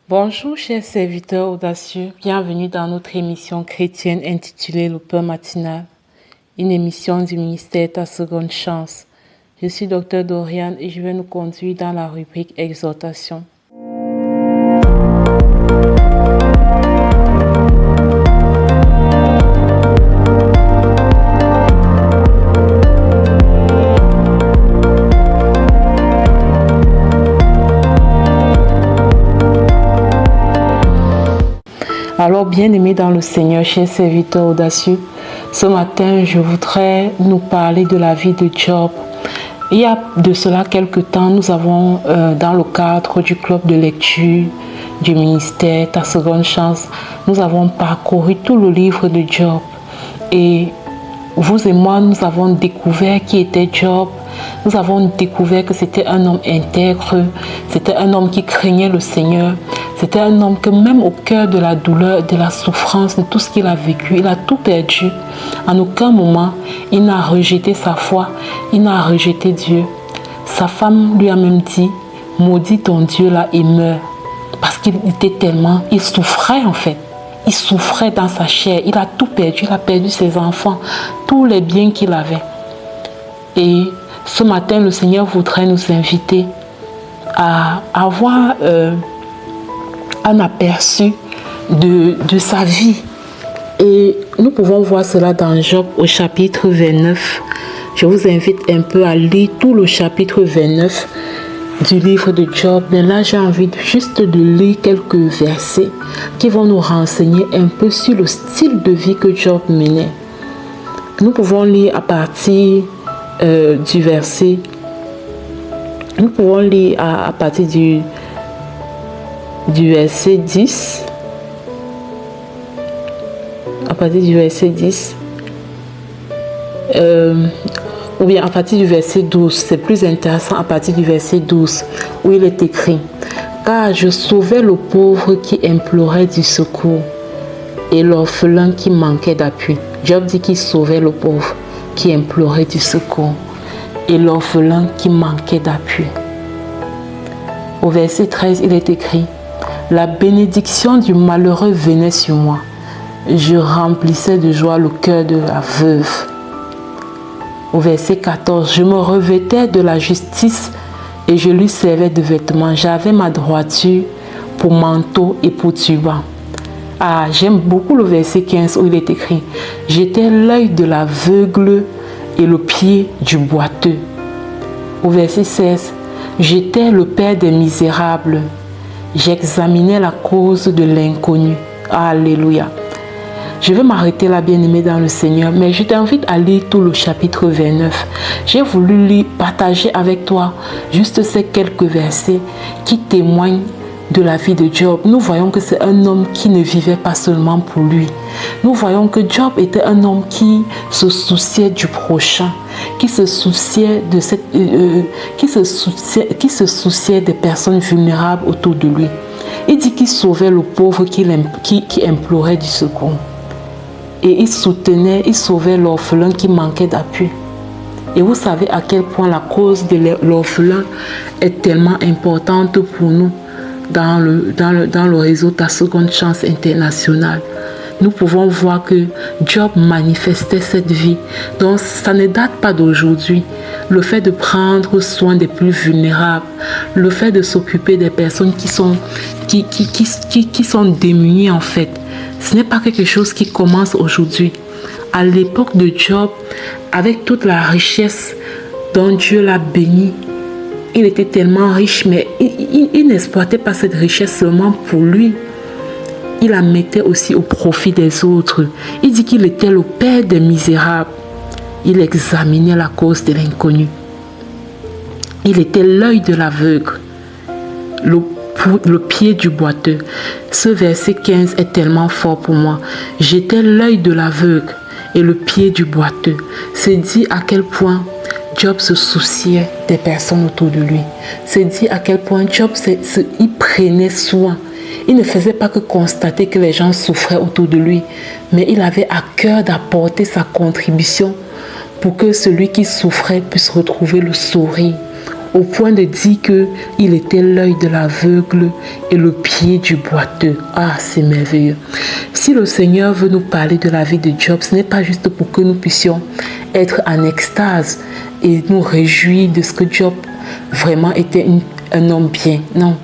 Bonjour chers serviteurs audacieux, bienvenue dans notre émission chrétienne intitulée Le Pain matinal, une émission du ministère Ta Seconde Chance. Je suis Dr Doriane et je vais nous conduire dans la rubrique Exhortation. Alors, bien-aimés dans le Seigneur, chers serviteurs audacieux, ce matin, je voudrais nous parler de la vie de Job. Il y a de cela quelques temps, nous avons, dans le cadre du club de lecture du ministère Ta Seconde Chance, nous avons parcouru tout le livre de Job. Et vous et moi, nous avons découvert qui était Job. Nous avons découvert que c'était un homme intègre, c'était un homme qui craignait le Seigneur. C'était un homme que même au cœur de la douleur, de la souffrance, de tout ce qu'il a vécu, il a tout perdu. En aucun moment, il n'a rejeté sa foi, il n'a rejeté Dieu. Sa femme lui a même dit, maudis ton Dieu là et meurs. Parce qu'il était tellement, il souffrait en fait. Il souffrait dans sa chair, il a tout perdu, il a perdu ses enfants, tous les biens qu'il avait. Et ce matin, le Seigneur voudrait nous inviter à avoir un aperçu de sa vie. Et nous pouvons voir cela dans Job au chapitre 29. Je vous invite un peu à lire tout le chapitre 29 du livre de Job. Mais là, j'ai envie juste de lire quelques versets qui vont nous renseigner un peu sur le style de vie que Job menait. Nous pouvons lire à partir du verset. Nous pouvons lire à partir du verset 10. À partir du verset 10. Ou bien à partir du verset 12. C'est plus intéressant à partir du verset 12 où il est écrit: car je sauvais le pauvre qui implorait du secours et l'orphelin qui manquait d'appui. Job dit qu'il sauvait le pauvre qui implorait du secours et l'orphelin qui manquait d'appui. Au verset 13, il est écrit: la bénédiction du malheureux venait sur moi. Je remplissais de joie le cœur de la veuve. Au verset 14, je me revêtais de la justice et je lui servais de vêtements. J'avais ma droiture pour manteau et pour turban. Ah, j'aime beaucoup le verset 15 où il est écrit: j'étais l'œil de l'aveugle et le pied du boiteux. Au verset 16, j'étais le père des misérables. J'examinais la cause de l'inconnu. Alléluia. Je vais m'arrêter là, bien-aimé dans le Seigneur, mais je t'invite à lire tout le chapitre 29. J'ai voulu lire, partager avec toi juste ces quelques versets qui témoignent de la vie de Job. Nous voyons que c'est un homme qui ne vivait pas seulement pour lui. Nous voyons que Job était un homme qui se souciait du prochain, qui se souciait des personnes vulnérables autour de lui. Il dit qu'il sauvait le pauvre qui implorait du secours. Et il soutenait, il sauvait l'orphelin qui manquait d'appui. Et vous savez à quel point la cause de l'orphelin est tellement importante pour nous dans le réseau Ta Seconde Chance international. Nous pouvons voir que Job manifestait cette vie. Donc ça ne date pas d'aujourd'hui. Le fait de prendre soin des plus vulnérables, le fait de s'occuper des personnes qui sont démunies en fait, ce n'est pas quelque chose qui commence aujourd'hui. À l'époque de Job, avec toute la richesse dont Dieu l'a béni, il était tellement riche, mais il n'exploitait pas cette richesse seulement pour lui. Il la mettait aussi au profit des autres. Il dit qu'il était le père des misérables. Il examinait la cause de l'inconnu. Il était l'œil de l'aveugle, le pied du boiteux. Ce verset 15 est tellement fort pour moi. J'étais l'œil de l'aveugle et le pied du boiteux. C'est dit à quel point Job se souciait des personnes autour de lui. C'est dit à quel point Job il prenait soin. Il ne faisait pas que constater que les gens souffraient autour de lui, mais il avait à cœur d'apporter sa contribution pour que celui qui souffrait puisse retrouver le sourire. au point de dire qu'il était l'œil de l'aveugle et le pied du boiteux. Ah, c'est merveilleux. Si le Seigneur veut nous parler de la vie de Job, ce n'est pas juste pour que nous puissions être en extase et nous réjouir de ce que Job vraiment était un homme bien. Non.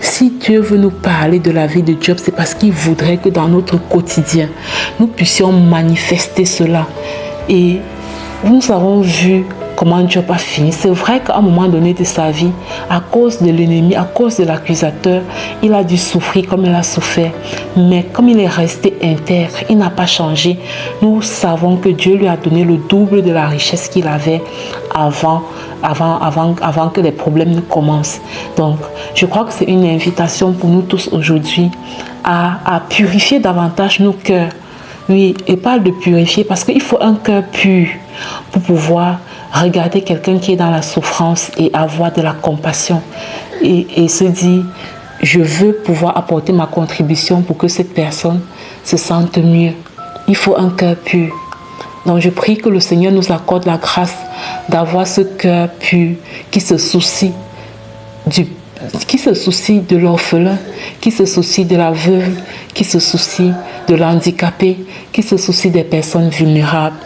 Si Dieu veut nous parler de la vie de Job, c'est parce qu'il voudrait que dans notre quotidien, nous puissions manifester cela. Et nous avons vu comment Job a fini. C'est vrai qu'à un moment donné de sa vie, à cause de l'ennemi, à cause de l'accusateur, il a dû souffrir comme il a souffert. Mais comme il est resté intègre, il n'a pas changé. Nous savons que Dieu lui a donné le double de la richesse qu'il avait avant que les problèmes ne commencent. Donc, je crois que c'est une invitation pour nous tous aujourd'hui à purifier davantage nos cœurs. Oui, et pas de purifier parce qu'il faut un cœur pur pour pouvoir regarder quelqu'un qui est dans la souffrance et avoir de la compassion et se dire, je veux pouvoir apporter ma contribution pour que cette personne se sente mieux. Il faut un cœur pur. Donc je prie que le Seigneur nous accorde la grâce d'avoir ce cœur pur qui se soucie de l'orphelin, qui se soucie de la veuve, qui se soucie de l'handicapé, qui se soucie des personnes vulnérables.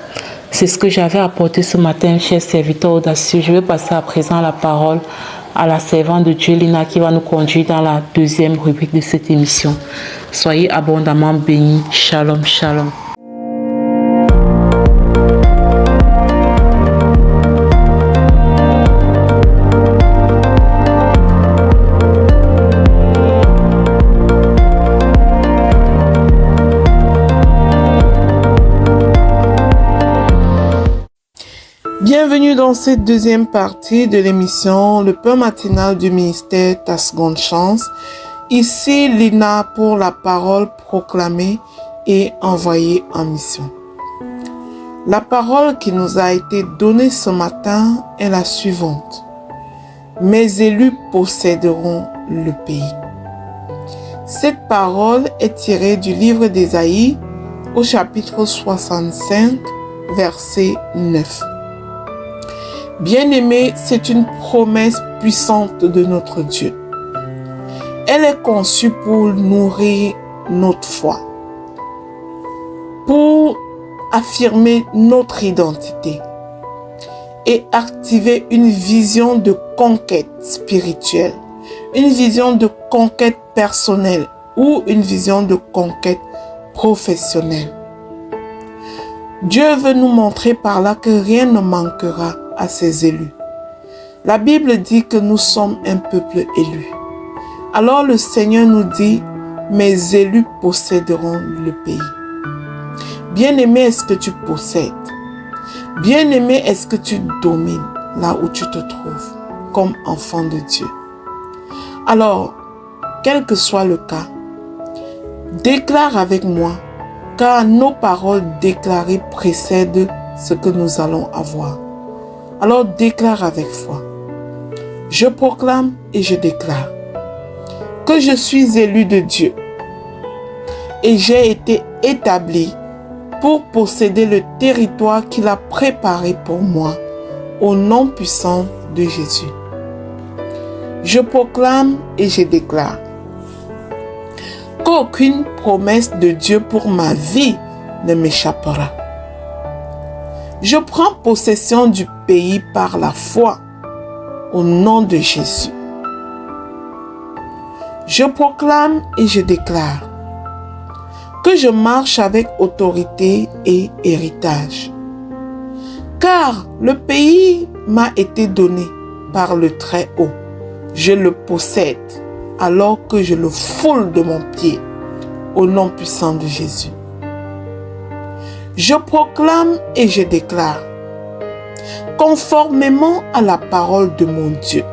C'est ce que j'avais apporté ce matin, chers serviteurs audacieux. Je vais passer à présent la parole à la servante de Dieu, Lina, qui va nous conduire dans la deuxième rubrique de cette émission. Soyez abondamment bénis. Shalom, shalom. Bienvenue dans cette deuxième partie de l'émission Le pain matinal du ministère Ta Seconde Chance. Ici Lina pour la parole proclamée et envoyée en mission. La parole qui nous a été donnée ce matin est la suivante. Mes élus posséderont le pays. Cette parole est tirée du livre d'Ésaïe au chapitre 65, verset 9. Bien-aimé, c'est une promesse puissante de notre Dieu. Elle est conçue pour nourrir notre foi, pour affirmer notre identité et activer une vision de conquête spirituelle, une vision de conquête personnelle ou une vision de conquête professionnelle. Dieu veut nous montrer par là que rien ne manquera à ses élus. La Bible dit que nous sommes un peuple élu. Alors le Seigneur nous dit, mes élus posséderont le pays. Bien-aimé, est-ce que tu possèdes? Bien-aimé, est-ce que tu domines là où tu te trouves comme enfant de Dieu? Alors, quel que soit le cas, déclare avec moi, car nos paroles déclarées précèdent ce que nous allons avoir. Alors déclare avec foi. Je proclame et je déclare que je suis élu de Dieu et j'ai été établi pour posséder le territoire qu'il a préparé pour moi au nom puissant de Jésus. Je proclame et je déclare qu'aucune promesse de Dieu pour ma vie ne m'échappera. Je prends possession du pays par la foi au nom de Jésus. Je proclame et je déclare que je marche avec autorité et héritage. Car le pays m'a été donné par le Très-Haut. Je le possède alors que je le foule de mon pied au nom puissant de Jésus. Je proclame et je déclare, conformément à la parole de mon Dieu,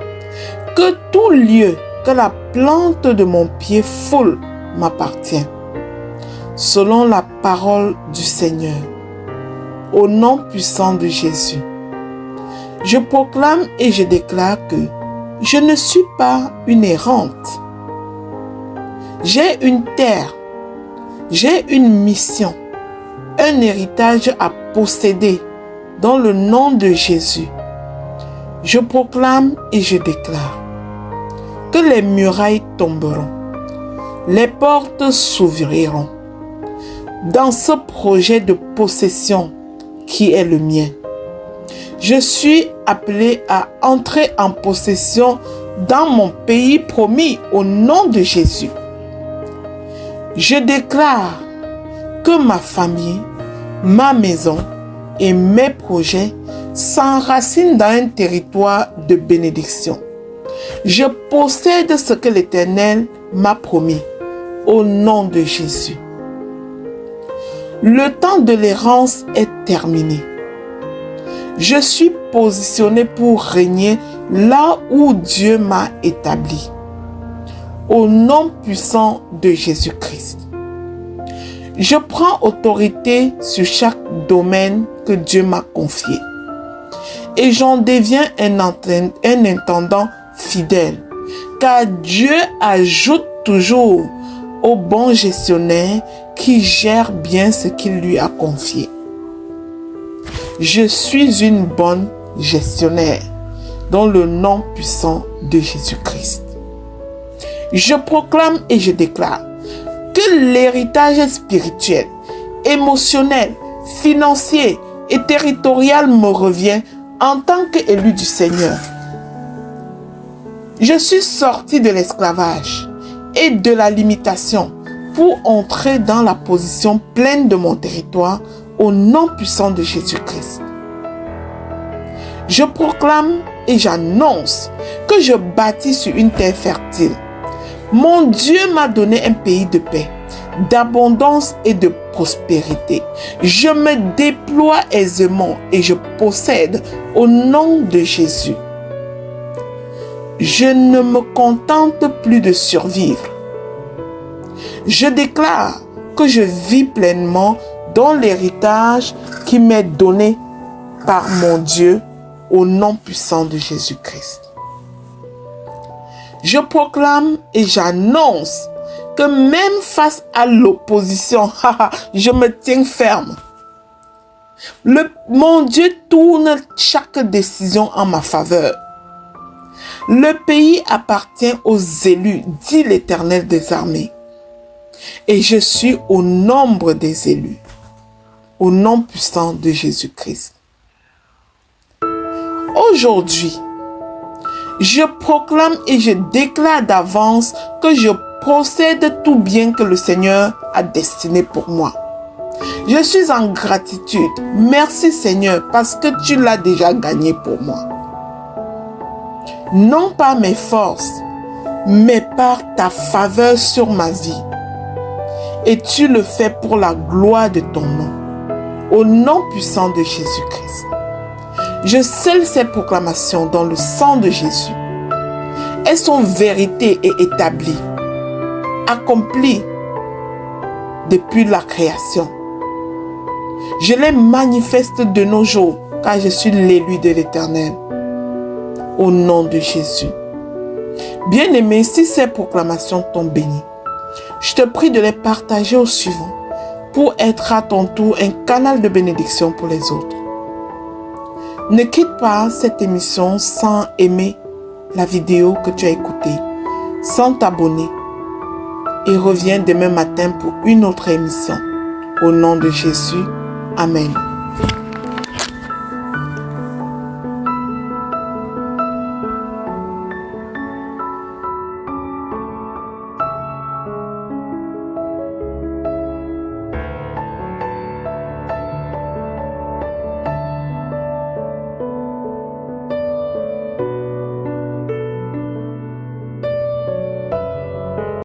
que tout lieu que la plante de mon pied foule m'appartient, selon la parole du Seigneur, au nom puissant de Jésus. Je proclame et je déclare que je ne suis pas une errante. J'ai une terre, j'ai une mission, un héritage à posséder dans le nom de Jésus. Je proclame et je déclare que les murailles tomberont, les portes s'ouvriront dans ce projet de possession qui est le mien. Je suis appelé à entrer en possession dans mon pays promis au nom de Jésus. Je déclare que ma famille, ma maison et mes projets s'enracinent dans un territoire de bénédiction. Je possède ce que l'Éternel m'a promis au nom de Jésus. Le temps de l'errance est terminé. Je suis positionné pour régner là où Dieu m'a établi. Au nom puissant de Jésus-Christ. Je prends autorité sur chaque domaine que Dieu m'a confié. Et j'en deviens un intendant fidèle. Car Dieu ajoute toujours au bon gestionnaire qui gère bien ce qu'il lui a confié. Je suis une bonne gestionnaire dans le nom puissant de Jésus-Christ. Je proclame et je déclare que l'héritage spirituel, émotionnel, financier et territorial me revient en tant qu'élu du Seigneur. Je suis sorti de l'esclavage et de la limitation pour entrer dans la position pleine de mon territoire au nom puissant de Jésus-Christ. Je proclame et j'annonce que je bâtis sur une terre fertile. Mon Dieu m'a donné un pays de paix, d'abondance et de prospérité. Je me déploie aisément et je possède au nom de Jésus. Je ne me contente plus de survivre. Je déclare que je vis pleinement dans l'héritage qui m'est donné par mon Dieu au nom puissant de Jésus-Christ. Je proclame et j'annonce que même face à l'opposition, je me tiens ferme. Mon Dieu tourne chaque décision en ma faveur. Le pays appartient aux élus, dit l'Éternel des armées. Et je suis au nombre des élus, au nom puissant de Jésus-Christ. Aujourd'hui, je proclame et je déclare d'avance que je possède tout bien que le Seigneur a destiné pour moi. Je suis en gratitude. Merci Seigneur parce que tu l'as déjà gagné pour moi. Non pas mes forces, mais par ta faveur sur ma vie. Et tu le fais pour la gloire de ton nom. Au nom puissant de Jésus-Christ. Je scelle ces proclamations dans le sang de Jésus. Elles sont vérité et établies, accomplies depuis la création. Je les manifeste de nos jours, car je suis l'élu de l'Éternel. Au nom de Jésus. Bien-aimé, si ces proclamations t'ont béni, je te prie de les partager au suivant pour être à ton tour un canal de bénédiction pour les autres. Ne quitte pas cette émission sans aimer la vidéo que tu as écoutée, sans t'abonner et reviens demain matin pour une autre émission. Au nom de Jésus, Amen.